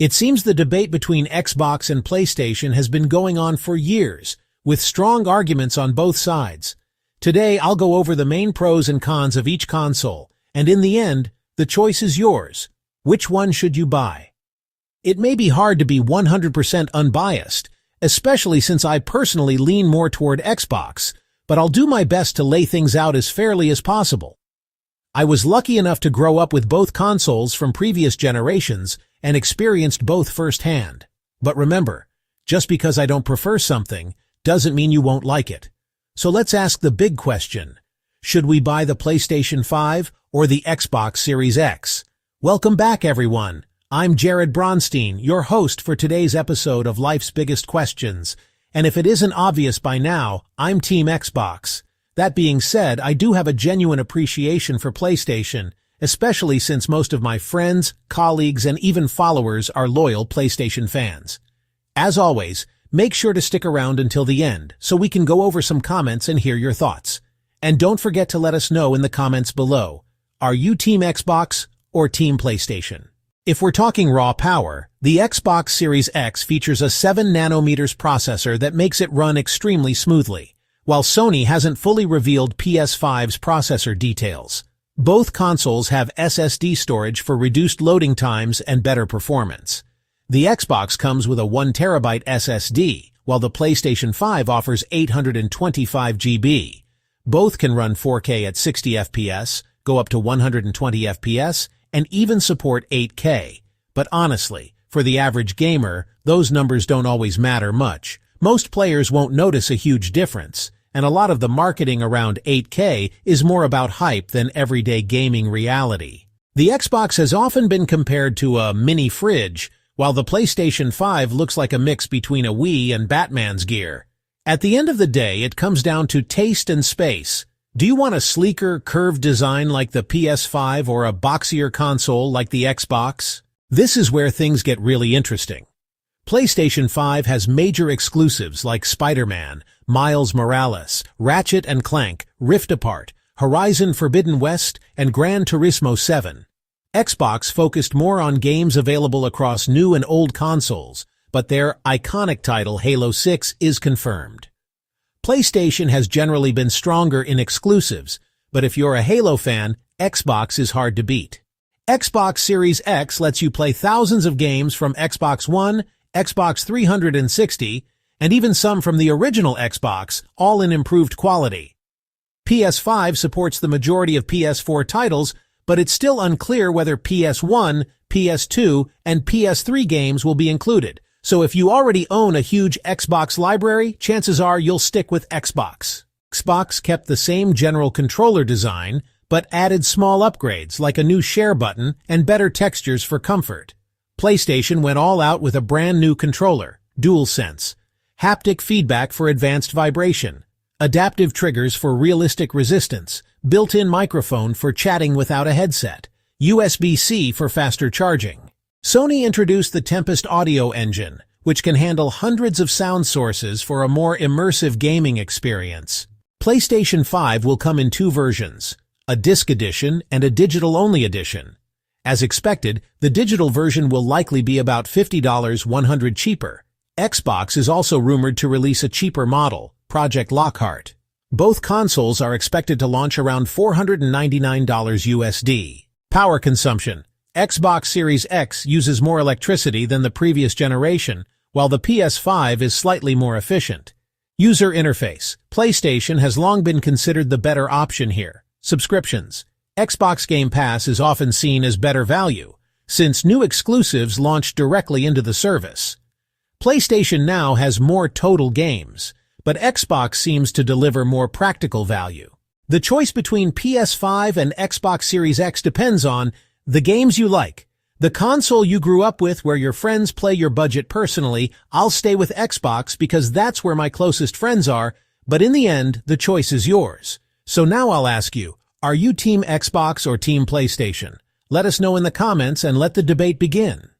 It seems the debate between Xbox and PlayStation has been going on for years, with strong arguments on both sides. Today, I'll go over the main pros and cons of each console, and in the end, the choice is yours. Which one should you buy? It may be hard to be 100% unbiased, especially since I personally lean more toward Xbox, but I'll do my best to lay things out as fairly as possible. I was lucky enough to grow up with both consoles from previous generations and experienced both firsthand. But remember, just because I don't prefer something doesn't mean you won't like it. So let's ask the big question. Should we buy the PlayStation 5 or the Xbox Series X? Welcome back, everyone. I'm Jared Bronstein, your host for today's episode of Life's Biggest Questions. And if it isn't obvious by now, I'm Team Xbox. That being said, I do have a genuine appreciation for PlayStation, especially since most of my friends, colleagues, and even followers are loyal PlayStation fans. As always, make sure to stick around until the end so we can go over some comments and hear your thoughts. And don't forget to let us know in the comments below. Are you Team Xbox or Team PlayStation? If we're talking raw power, the Xbox Series X features a 7 nanometers processor that makes it run extremely smoothly, while Sony hasn't fully revealed PS5's processor details. Both consoles have SSD storage for reduced loading times and better performance. The Xbox comes with a 1TB SSD, while the PlayStation 5 offers 825 GB. Both can run 4K at 60 FPS, go up to 120 FPS, and even support 8K. But honestly, for the average gamer, those numbers don't always matter much. Most players won't notice a huge difference, and a lot of the marketing around 8K is more about hype than everyday gaming reality. The Xbox has often been compared to a mini fridge, while the PlayStation 5 looks like a mix between a Wii and Batman's gear. At the end of the day, it comes down to taste and space. Do you want a sleeker, curved design like the PS5 or a boxier console like the Xbox? This is where things get really interesting. PlayStation 5 has major exclusives like Spider-Man, Miles Morales, Ratchet & Clank, Rift Apart, Horizon Forbidden West, and Gran Turismo 7. Xbox focused more on games available across new and old consoles, but their iconic title Halo 6 is confirmed. PlayStation has generally been stronger in exclusives, but if you're a Halo fan, Xbox is hard to beat. Xbox Series X lets you play thousands of games from Xbox One, Xbox 360, and even some from the original Xbox, all in improved quality. PS5 supports the majority of PS4 titles, but it's still unclear whether PS1, PS2, and PS3 games will be included. So if you already own a huge Xbox library, chances are you'll stick with Xbox. Xbox kept the same general controller design, but added small upgrades like a new share button and better textures for comfort. PlayStation went all out with a brand new controller, DualSense, haptic feedback for advanced vibration, adaptive triggers for realistic resistance, built-in microphone for chatting without a headset, USB-C for faster charging. Sony introduced the Tempest audio engine, which can handle hundreds of sound sources for a more immersive gaming experience. PlayStation 5 will come in two versions, a disc edition and a digital-only edition. As expected, the digital version will likely be about $50 $100 cheaper. Xbox is also rumored to release a cheaper model, Project Lockhart. Both consoles are expected to launch around $499 USD. Power consumption. Xbox Series X uses more electricity than the previous generation, while the PS5 is slightly more efficient. User interface. PlayStation has long been considered the better option here. Subscriptions. Xbox Game Pass is often seen as better value, since new exclusives launch directly into the service. PlayStation Now has more total games, but Xbox seems to deliver more practical value. The choice between PS5 and Xbox Series X depends on the games you like. The console you grew up with where your friends play your budget personally. I'll stay with Xbox because that's where my closest friends are, but in the end, the choice is yours. So now I'll ask you, are you Team Xbox or Team PlayStation? Let us know in the comments and let the debate begin.